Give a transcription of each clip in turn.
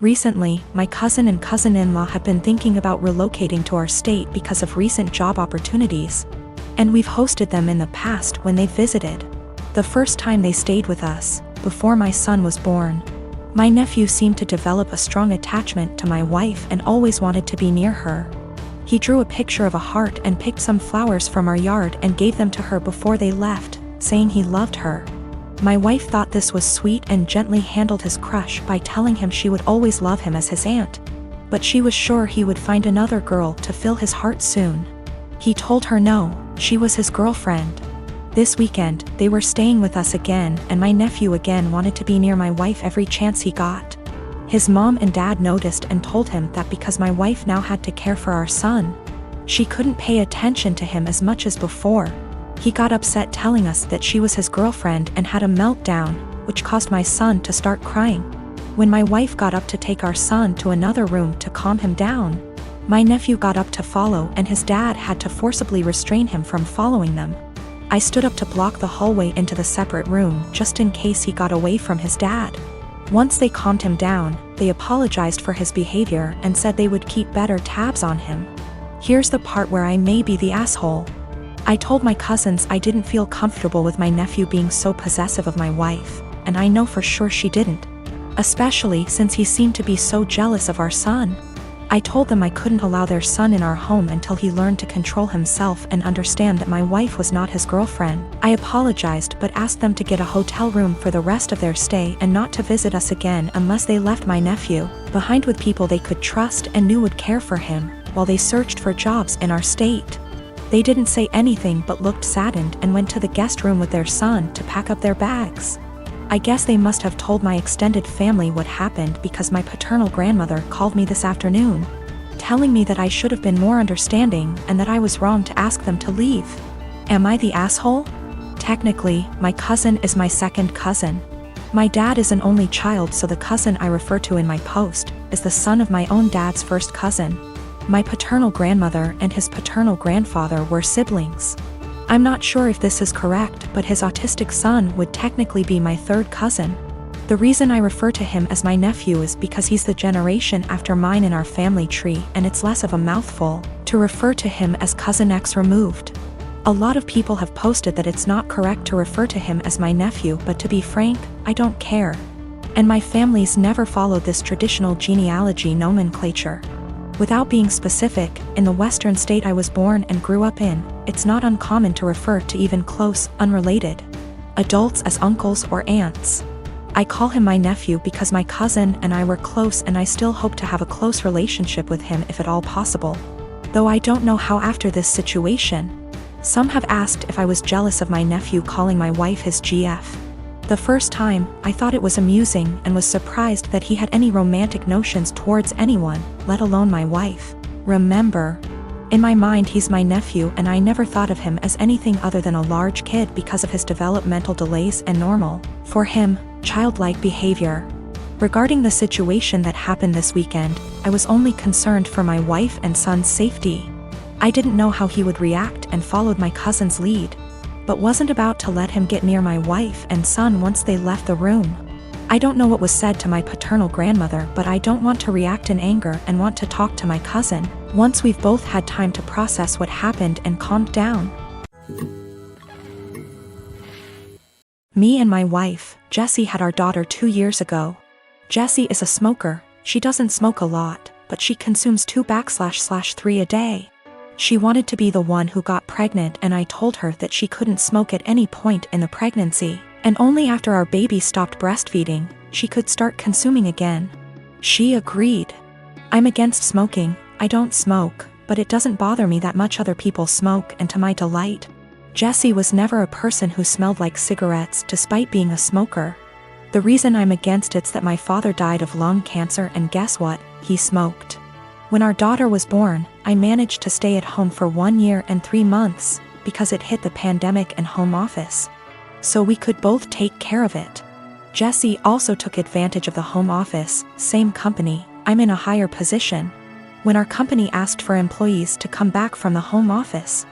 Recently, my cousin and cousin-in-law have been thinking about relocating to our state because of recent job opportunities, and we've hosted them in the past when they visited. The first time they stayed with us, before my son was born, my nephew seemed to develop a strong attachment to my wife and always wanted to be near her. He drew a picture of a heart and picked some flowers from our yard and gave them to her before they left, saying he loved her. My wife thought this was sweet and gently handled his crush by telling him she would always love him as his aunt. But she was sure he would find another girl to fill his heart soon. He told her no, she was his girlfriend. This weekend, they were staying with us again, and my nephew again wanted to be near my wife every chance he got. His mom and dad noticed and told him that because my wife now had to care for our son, she couldn't pay attention to him as much as before. He got upset telling us that she was his girlfriend and had a meltdown, which caused my son to start crying. When my wife got up to take our son to another room to calm him down, my nephew got up to follow and his dad had to forcibly restrain him from following them. I stood up to block the hallway into the separate room just in case he got away from his dad. Once they calmed him down, they apologized for his behavior and said they would keep better tabs on him. Here's the part where I may be the asshole. I told my cousins I didn't feel comfortable with my nephew being so possessive of my wife, and I know for sure she didn't. Especially since he seemed to be so jealous of our son. I told them I couldn't allow their son in our home until he learned to control himself and understand that my wife was not his girlfriend. I apologized but asked them to get a hotel room for the rest of their stay and not to visit us again unless they left my nephew behind with people they could trust and knew would care for him, while they searched for jobs in our state. They didn't say anything but looked saddened and went to the guest room with their son to pack up their bags. I guess they must have told my extended family what happened because my paternal grandmother called me this afternoon, telling me that I should have been more understanding and that I was wrong to ask them to leave. Am I the asshole? Technically, my cousin is my second cousin. My dad is an only child, so the cousin I refer to in my post is the son of my own dad's first cousin. My paternal grandmother and his paternal grandfather were siblings. I'm not sure if this is correct, but his autistic son would technically be my third cousin. The reason I refer to him as my nephew is because he's the generation after mine in our family tree, and it's less of a mouthful to refer to him as cousin X removed. A lot of people have posted that it's not correct to refer to him as my nephew, but to be frank, I don't care. And my family's never followed this traditional genealogy nomenclature. Without being specific, in the western state I was born and grew up in, it's not uncommon to refer to even close, unrelated adults as uncles or aunts. I call him my nephew because my cousin and I were close, and I still hope to have a close relationship with him if at all possible. Though I don't know how after this situation. Some have asked if I was jealous of my nephew calling my wife his GF. The first time, I thought it was amusing and was surprised that he had any romantic notions towards anyone, let alone my wife. Remember, in my mind he's my nephew and I never thought of him as anything other than a large kid because of his developmental delays and normal, for him, childlike behavior. Regarding the situation that happened this weekend, I was only concerned for my wife and son's safety. I didn't know how he would react and followed my cousin's lead, but wasn't about to let him get near my wife and son once they left the room. I don't know what was said to my paternal grandmother, but I don't want to react in anger and want to talk to my cousin once we've both had time to process what happened and calmed down. Me and my wife, Jessie, had our daughter 2 years ago. Jessie is a smoker. She doesn't smoke a lot, but she consumes 2/3 a day. She wanted to be the one who got pregnant, and I told her that she couldn't smoke at any point in the pregnancy, and only after our baby stopped breastfeeding, she could start consuming again. She agreed. I'm against smoking. I don't smoke, but it doesn't bother me that much other people smoke, and to my delight, Jessie was never a person who smelled like cigarettes despite being a smoker. The reason I'm against it's that my father died of lung cancer, and guess what? He smoked. When our daughter was born, I managed to stay at home for 1 year and 3 months, because it hit the pandemic and home office. So we could both take care of it. Jessie also took advantage of the home office, same company, I'm in a higher position. When our company asked for employees to come back from the home office,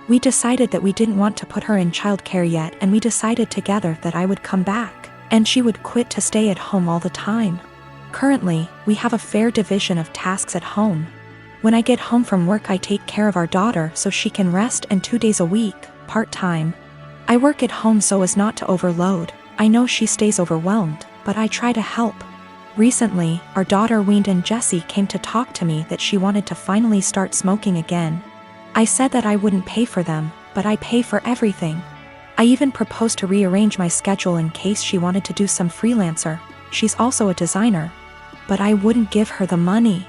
we decided that we didn't want to put her in childcare yet, and we decided together that I would come back, and she would quit to stay at home all the time. Currently, we have a fair division of tasks at home. When I get home from work, I take care of our daughter so she can rest, and 2 days a week, part-time, I work at home so as not to overload. I know she stays overwhelmed, but I try to help. Recently, our daughter weaned and Jessie came to talk to me that she wanted to finally start smoking again. I said that I wouldn't pay for them, but I pay for everything. I even proposed to rearrange my schedule in case she wanted to do some freelancer. She's also a designer. But I wouldn't give her the money.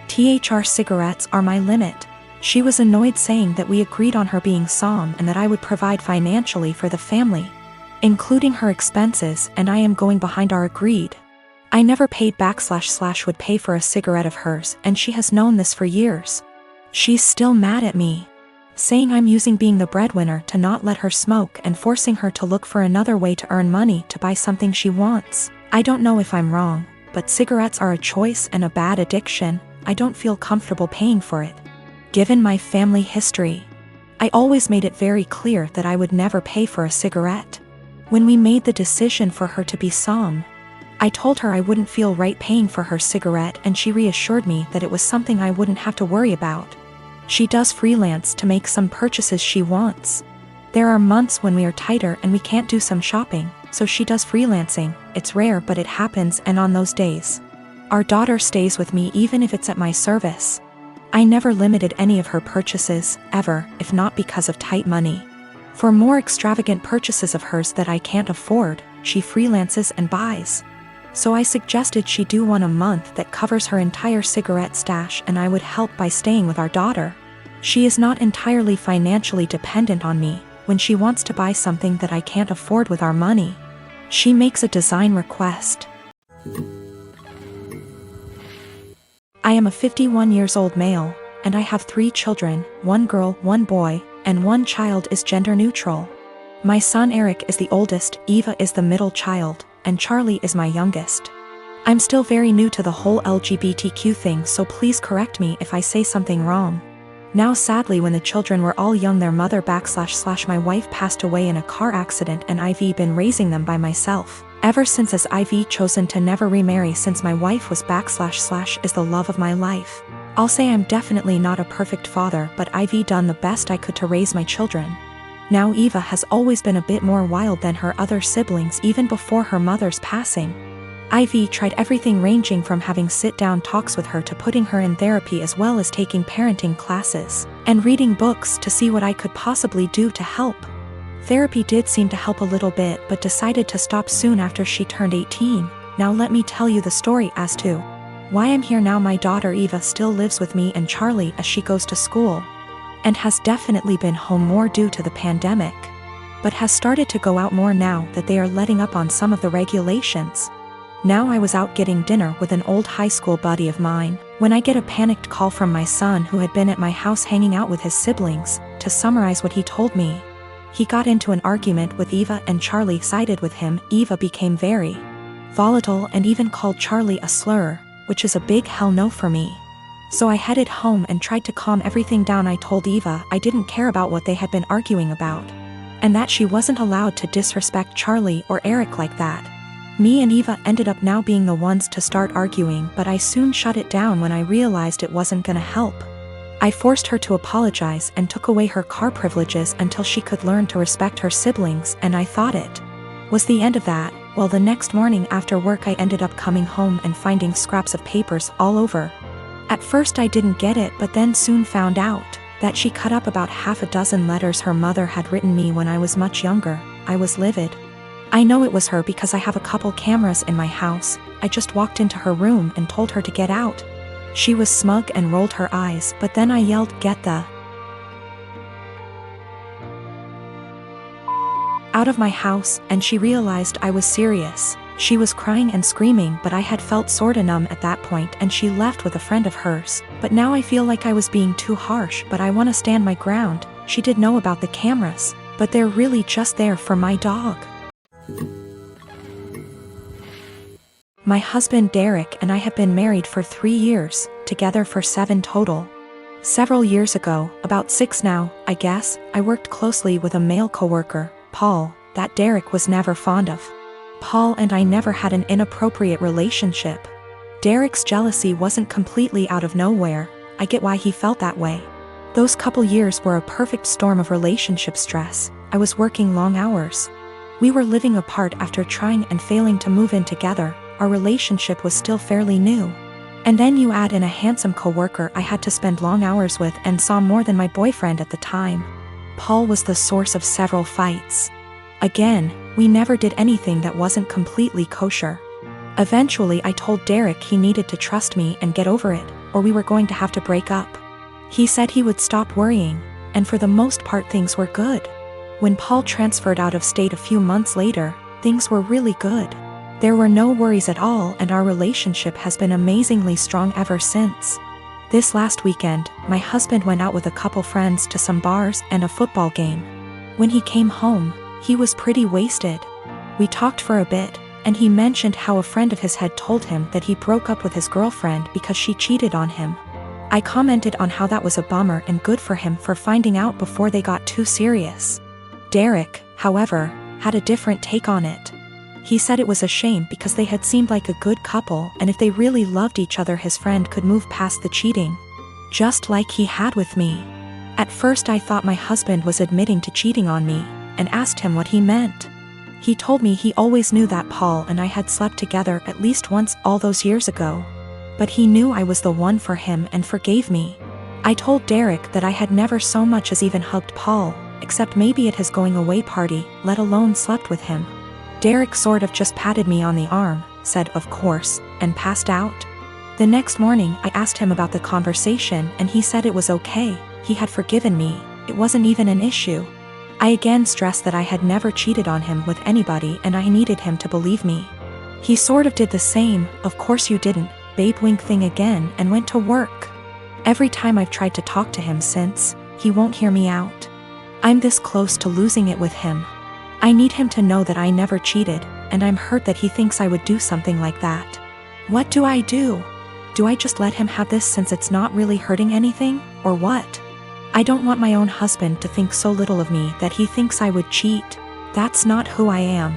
Cigarettes are my limit. She was annoyed, saying that we agreed on her being Som and that I would provide financially for the family, including her expenses, and I am going behind our agreed. I never paid / would pay for a cigarette of hers, and she has known this for years. She's still mad at me, saying I'm using being the breadwinner to not let her smoke and forcing her to look for another way to earn money to buy something she wants. I don't know if I'm wrong, but cigarettes are a choice and a bad addiction. I don't feel comfortable paying for it. Given my family history, I always made it very clear that I would never pay for a cigarette. When we made the decision for her to be Som, I told her I wouldn't feel right paying for her cigarette, and she reassured me that it was something I wouldn't have to worry about. She does freelance to make some purchases she wants. There are months when we are tighter and we can't do some shopping, so she does freelancing. It's rare, but it happens, and on those days, our daughter stays with me even if it's at my service. I never limited any of her purchases, ever, if not because of tight money. For more extravagant purchases of hers that I can't afford, she freelances and buys. So I suggested she do one a month that covers her entire cigarette stash, and I would help by staying with our daughter. She is not entirely financially dependent on me. When she wants to buy something that I can't afford with our money, she makes a design request. I am a 51 years old male, and I have 3 children, 1 girl, 1 boy, and 1 child is gender neutral. My son Eric is the oldest, Eva is the middle child, and Charlie is my youngest. I'm still very new to the whole LGBTQ thing, so please correct me if I say something wrong. Now sadly, when the children were all young, their mother / my wife passed away in a car accident, and I've been raising them by myself ever since, as I've chosen to never remarry since my wife was / is the love of my life. I'll say I'm definitely not a perfect father, but I've done the best I could to raise my children. Now Eva has always been a bit more wild than her other siblings even before her mother's passing. I've tried everything, ranging from having sit-down talks with her to putting her in therapy, as well as taking parenting classes and reading books to see what I could possibly do to help. Therapy did seem to help a little bit, but decided to stop soon after she turned 18. Now let me tell you the story as to why I'm here now. My daughter Eva still lives with me and Charlie as she goes to school, and has definitely been home more due to the pandemic, but has started to go out more now that they are letting up on some of the regulations. Now I was out getting dinner with an old high school buddy of mine when I get a panicked call from my son, who had been at my house hanging out with his siblings. To summarize what he told me, he got into an argument with Eva and Charlie sided with him. Eva became very volatile and even called Charlie a slur, which is a big hell no for me. So I headed home and tried to calm everything down. I told Eva I didn't care about what they had been arguing about, and that she wasn't allowed to disrespect Charlie or Eric like that. Me and Eva ended up now being the ones to start arguing, but I soon shut it down when I realized it wasn't gonna help. I forced her to apologize and took away her car privileges until she could learn to respect her siblings, and I thought it was the end of that. Well, the next morning after work I ended up coming home and finding scraps of papers all over. At first I didn't get it, but then soon found out that she cut up about half a dozen letters her mother had written me when I was much younger. I was livid. I know it was her because I have a couple cameras in my house. I just walked into her room and told her to get out. She was smug and rolled her eyes, but then I yelled, "Get the out of my house," and she realized I was serious. She was crying and screaming, but I had felt sorta numb at that point, and she left with a friend of hers. But now I feel like I was being too harsh, but I wanna stand my ground. She did know about the cameras, but they're really just there for my dog. My husband Derek and I have been married for 3 years, together for 7 total. Several years ago, about 6 now, I guess, I worked closely with a male coworker, Paul, that Derek was never fond of. Paul and I never had an inappropriate relationship. Derek's jealousy wasn't completely out of nowhere. I get why he felt that way. Those couple years were a perfect storm of relationship stress. I was working long hours. We were living apart after trying and failing to move in together. Our relationship was still fairly new. And then you add in a handsome coworker I had to spend long hours with and saw more than my boyfriend at the time. Paul was the source of several fights. Again, we never did anything that wasn't completely kosher. Eventually I told Derek he needed to trust me and get over it, or we were going to have to break up. He said he would stop worrying, and for the most part things were good. When Paul transferred out of state a few months later, things were really good. There were no worries at all, and our relationship has been amazingly strong ever since. This last weekend, my husband went out with a couple friends to some bars and a football game. When he came home, he was pretty wasted. We talked for a bit, and he mentioned how a friend of his had told him that he broke up with his girlfriend because she cheated on him. I commented on how that was a bummer and good for him for finding out before they got too serious. Derek, however, had a different take on it. He said it was a shame because they had seemed like a good couple, and if they really loved each other his friend could move past the cheating. Just like he had with me. At first I thought my husband was admitting to cheating on me, and asked him what he meant. He told me he always knew that Paul and I had slept together at least once all those years ago. But he knew I was the one for him and forgave me. I told Derek that I had never so much as even hugged Paul, except maybe at his going away party, let alone slept with him. Derek sort of just patted me on the arm, said of course, and passed out. The next morning I asked him about the conversation and he said it was okay, he had forgiven me, it wasn't even an issue. I again stressed that I had never cheated on him with anybody and I needed him to believe me. He sort of did the same, of course you didn't, babe wink thing again, and went to work. Every time I've tried to talk to him since, he won't hear me out. I'm this close to losing it with him. I need him to know that I never cheated, and I'm hurt that he thinks I would do something like that. What do I do? Do I just let him have this since it's not really hurting anything, or what? I don't want my own husband to think so little of me that he thinks I would cheat. That's not who I am.